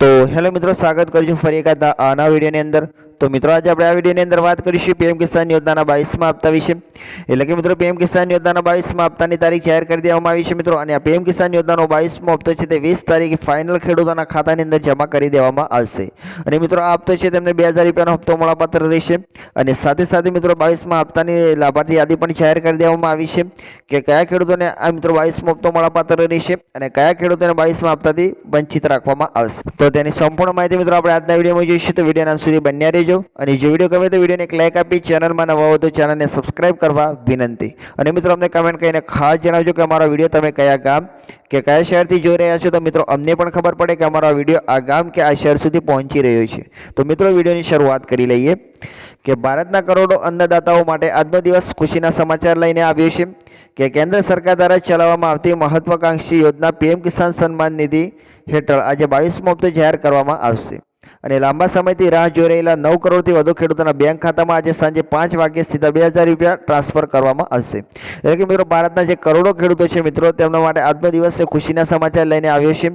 तो हेलो मित्रों, स्वागत करूँ છું ફરી એક આના વિડીયોની અંદર। તો મિત્રો આજે આપણે આ વિડીયોની અંદર વાત કરીશું પીએમ કિસાન યોજનાના 22મા હપ્તા વિશે। એટલે કે મિત્રો પીએમ કિસાન યોજનાના 22મા હપ્તાની તારીખ જાહેર કરી દેવામાં આવી છે મિત્રો। અને આ પીએમ કિસાન યોજનાનો 22મો હપ્તો છે તે 20 તારીખે ફાઇનલ ખેડૂતોના ખાતાની અંદર જમા કરી દેવામાં આવશે। અને મિત્રો આ હપ્તો છે તેમને 2000 રૂપિયાનો હપ્તો મળવાપાત્ર રહેશે। અને સાથે સાથે મિત્રો 22મા હપ્તાની લાભાર્થી યાદી પણ જાહેર કરી દેવામાં આવી છે કે કયા ખેડૂતોને આ મિત્રો 22મો હપ્તો મળવાપાત્ર રહેશે અને કયા ખેડૂતોને 22મા હપ્તાથી વંચિત રાખવામાં આવશે। તો તેની સંપૂર્ણ માહિતી મિત્રો આપણે આજના વિડીયોમાં જોઈશું। તો વિડીયોના અંત સુધી બન્યા રહેજો અને જો વિડીયો ગમે તો વિડીયોને એક લાઈક આપી, ચેનલમાં નવા હો તો ચેનલને સબસ્ક્રાઇબ કરવા વિનંતી। અને મિત્રો અમને કમેન્ટ કરીને ખાસ જણાવજો કે અમારો વિડીયો તમે કયા ગામ કે કયા શહેરથી જોઈ રહ્યા છો, તો મિત્રો અમને પણ ખબર પડે કે અમારો વિડીયો આ ગામ કે આ શહેર સુધી પહોંચી રહ્યો છે। તો મિત્રો વિડીયોની શરૂઆત કરી લઈએ કે ભારતના કરોડો અન્નદાતાઓ માટે આજનો દિવસ ખુશીના સમાચાર લઈને આવ્યો છે કે કેન્દ્ર સરકાર દ્વારા ચલાવવામાં આવતી મહત્વાકાંક્ષી યોજના પીએમ કિસાન સન્માન નિધિ હેઠળ આજે 22મો હપ્તો જાહેર કરવામાં આવશે। અને લાંબા સમયથી રાહ જોઈ રહેલા 9 કરોડથી વધુ ખેડૂતોના બેંક ખાતામાં આજે સાંજે 5 વાગ્યે સીધા 2000 રૂપિયા ટ્રાન્સફર કરવામાં આવશે। એટલે કે મિત્રો ભારતના જે કરોડો ખેડૂતો છે મિત્રો તેમના માટે આજનો દિવસ ખુશીના સમાચાર લઈને આવ્યો છે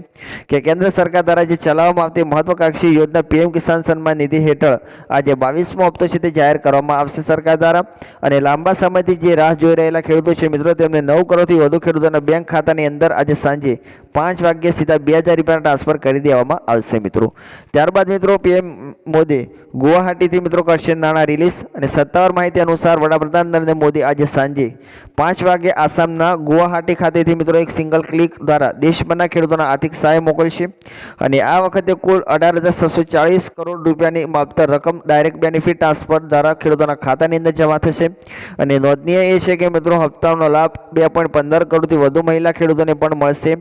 કે કેન્દ્ર સરકાર દ્વારા જે ચલાવવામાં આવતી મહત્વાકાંક્ષી યોજના પીએમ કિસાન સન્માન નિધિ હેઠળ આજે 22મો હપ્તો છે તે જાહેર કરવામાં આવશે સરકાર દ્વારા। અને લાંબા સમયથી જે રાહ જોઈ રહેલા ખેડૂતો છે મિત્રો તેમને 9 કરોડથી વધુ ખેડૂતોના બેંક ખાતાની અંદર આજે સાંજે 5 વાગ્યે સીધા 2000 રૂપિયા ટ્રાન્સફર કરી દેવામાં આવશે મિત્રો। ત્યારબાદ મિત્રો પીએમ મોદી ગુવાહાટીથી મિત્રો કરશે નાણાં રિલીઝ। અને સત્તાવાર માહિતી અનુસાર વડાપ્રધાન નરેન્દ્ર મોદી આજે સાંજે 5 વાગે આસામના ગુવાહાટી ખાતેથી મિત્રો એક સિંગલ ક્લિક દ્વારા દેશભરના ખેડૂતોના આર્થિક સહાય મોકલશે। અને આ વખતે કુલ 18,640 કરોડ રૂપિયાની માપતર રકમ ડાયરેક્ટ બેનિફિટ ટ્રાન્સફર દ્વારા ખેડૂતોના ખાતાની અંદર જમા થશે। અને નોંધનીય એ છે કે મિત્રો હપ્તાનો લાભ 2.15 કરોડથી વધુ મહિલા ખેડૂતોને પણ મળશે,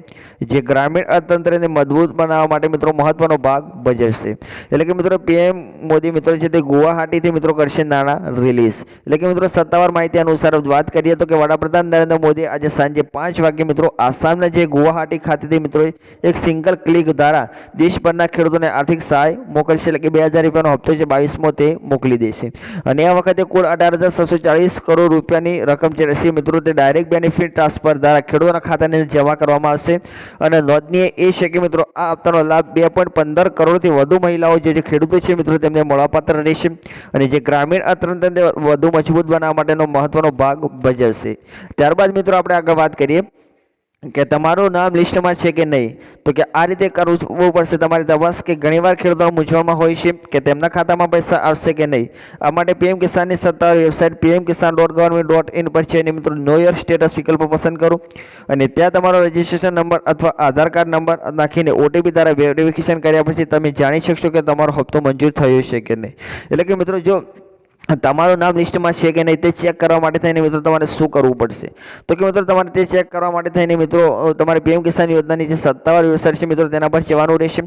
જે ગ્રામીણ અર્થતંત્રને મજબૂત બનાવવા માટે મિત્રો મહત્વનો ભાગ ભજવશે। એટલે કે મિત્રો પીએમ મોદી મિત્રો છે તે ગુવાહાટીથી મિત્રો કરશે નાણાં રિલીઝ। એટલે કે મિત્રો સત્તાવાર માહિતી અનુસાર વાત કરીએ તો કે વડાપ્રધાન નરેન્દ્ર મોદી આજે સાંજે 5 વાગે મિત્રો આસામના જે ગુવાહાટી ખાતેથી મિત્રો એક સિંગલ ક્લિક દ્વારા દેશભરના ખેડૂતોને આર્થિક સહાય મોકલશે। એટલે કે 2000 રૂપિયાનો હપ્તો છે 22મો તે મોકલી દેશે। અને આ વખતે કુલ 18,640 કરોડ રૂપિયાની રકમ જે રહેશે મિત્રો તે ડાયરેક્ટ બેનિફિટ ટ્રાન્સફર દ્વારા ખેડૂતોના ખાતાને જમા કરવામાં આવશે। અને નોંધનીય એ છે કે મિત્રો આ હપ્તાનો લાભ 2.15 કરોડથી વધુ મહિલાઓ જે ખેડૂતો છે મિત્રો તેમને મળવાપાત્ર રહેશે અને જે ગ્રામીણ અર્થતંત્રને વધુ મજબૂત બનાવવા માટેનો મહત્વનો ભાગ ભજવશે। ત્યારબાદ મિત્રો આપણે આગળ વાત કરીએ કે તમારું નામ લિસ્ટમાં છે કે નહીં, તો કે આ રીતે કરવું પડશે તમારી તપાસ કે ઘણીવાર ખેડૂતો મૂંઝવણમાં હોય છે કે તેમના ખાતામાં પૈસા આવશે કે નહીં। આ માટે પીએમ કિસાનની સત્તાવાર વેબસાઇટ pmkisan.gov.in પર જઈને મિત્રો નો યોર સ્ટેટસ વિકલ્પ પસંદ કરો અને ત્યાં તમારો રજિસ્ટ્રેશન નંબર અથવા આધાર કાર્ડ નંબર નાખીને ઓટીપી દ્વારા વેરિફિકેશન કર્યા પછી તમે જાણી શકશો કે તમારો હપ્તો મંજૂર થયો છે કે નહીં। એટલે કે મિત્રો જો તમારું નામ લિસ્ટમાં છે કે નહીં તે ચેક કરવા માટે થઈને મિત્રો તમારે શું કરવું પડશે, તો કે મિત્રો તમારે તે ચેક કરવા માટે થઈને મિત્રો તમારે પીએમ કિસાન યોજનાની જે સત્તાવાર વેબસાઇટ છે મિત્રો તેના પર જવાનું રહેશે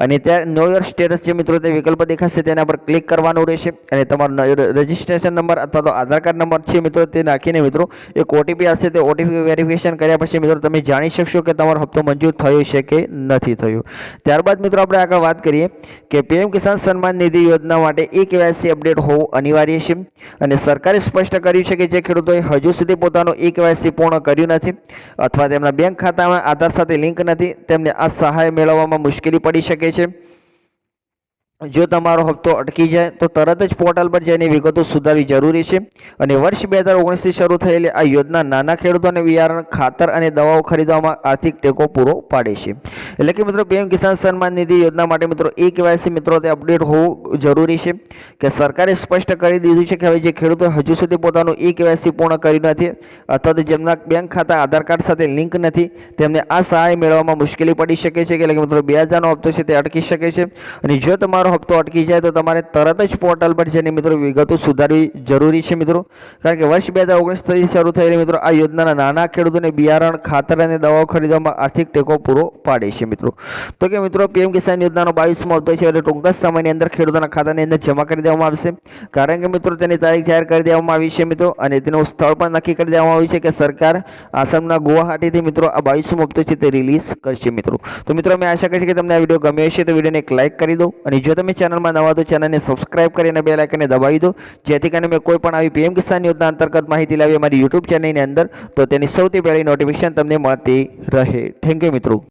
અને ત્યાં નો યોર સ્ટેટસ જે મિત્રો તે વિકલ્પ દેખાશે તેના પર ક્લિક કરવાનું રહેશે અને તમારો રજિસ્ટ્રેશન નંબર અથવા તો આધાર કાર્ડ નંબર છે મિત્રો તે નાખીને મિત્રો એક ઓટીપી આવશે, તે ઓટીપી વેરિફિકેશન કર્યા પછી મિત્રો તમે જાણી શકશો કે તમારો હપ્તો મંજૂર થયો છે કે નથી થયો। ત્યારબાદ મિત્રો આપણે આગળ વાત કરીએ કે પીએમ કિસાન સન્માન નિધિ યોજના માટે KYC અપડેટ હોવું અનિવાર્ય છે। અને સરકારે સ્પષ્ટ કર્યું છે કે જે ખેડૂતોએ હજુ સુધી પોતાનું KYC પૂર્ણ કર્યું નથી અથવા તેમના બેંક ખાતામાં આધાર સાથે લિંક નથી તેમને આ સહાય મેળવવામાં મુશ્કેલી પડી શકે છે। જો તમારો હપ્તો અટકી જાય તો તરત જ પોર્ટલ પર જઈને વિગતો સુધારવી જરૂરી છે। અને વર્ષ 2019થી શરૂ થયેલી આ યોજના નાના ખેડૂતોને બિયારણ, ખાતર અને દવાઓ ખરીદવામાં આર્થિક ટેકો પૂરો પાડે છે। એટલે કે મિત્રો પીએમ કિસાન સન્માન નિધિ યોજના માટે મિત્રો KYC મિત્રો તે અપડેટ હોવું જરૂરી છે કે સરકારે સ્પષ્ટ કરી દીધું છે કે હવે જે ખેડૂતો હજુ સુધી પોતાનું KYC પૂર્ણ કર્યું નથી અથવા તો જેમના બેંક ખાતા આધાર કાર્ડ સાથે લિંક નથી તેમને આ સહાય મેળવવામાં મુશ્કેલી પડી શકે છે। એટલે કે મિત્રો 2000નો હપ્તો છે તે અટકી શકે છે। અને જો તમારો હપ્તો અટકી જાય તો તમારે તરત જ પોર્ટલ પર જઈને મિત્રો વિગતો સુધારવી જરૂરી છે મિત્રો, કારણ કે વર્ષ 2019થી શરૂ થયેલી મિત્રો આ યોજનાના નાના ખેડૂતોને બિયારણ, ખાતર અને દવાઓ ખરીદવામાં આર્થિક ટેકો પૂરો પાડે છે મિત્રો। તો કે મિત્રો પીએમ કિસાન યોજનાનો 22મો હપ્તો છે એટલે ટૂંક જ સમયની અંદર ખેડૂતોના ખાતાની અંદર જમા કરી દેવામાં આવશે, કારણ કે મિત્રો તેની તારીખ જાહેર કરી દેવામાં આવી છે મિત્રો અને તેનું સ્થળ પણ નક્કી કરી દેવામાં આવ્યું છે કે સરકાર આસામના ગુવાહાટીથી મિત્રો આ 22મો હપ્તો છે તે રિલીઝ કરશે મિત્રો। તો મિત્રો અમે આશા કરીએ કે તમને આ વિડીયો ગમ્યો હશે તો વિડીયોને એક લાઈક કરી દો અને જો તમે ચેનલમાં નવા તો ચેનલને સબસ્ક્રાઇબ કરીને બેલ આઇકનને દબાવી દો, જેથી કરીને મેં કોઈ પણ આવી પીએમ કિસાન યોજના અંતર્ગત માહિતી લાવી અમારી યુટ્યુબ ચેનલની અંદર તો તેની સૌથી પહેલી નોટિફિકેશન તમને મળતી રહે। થેન્ક યુ મિત્રો।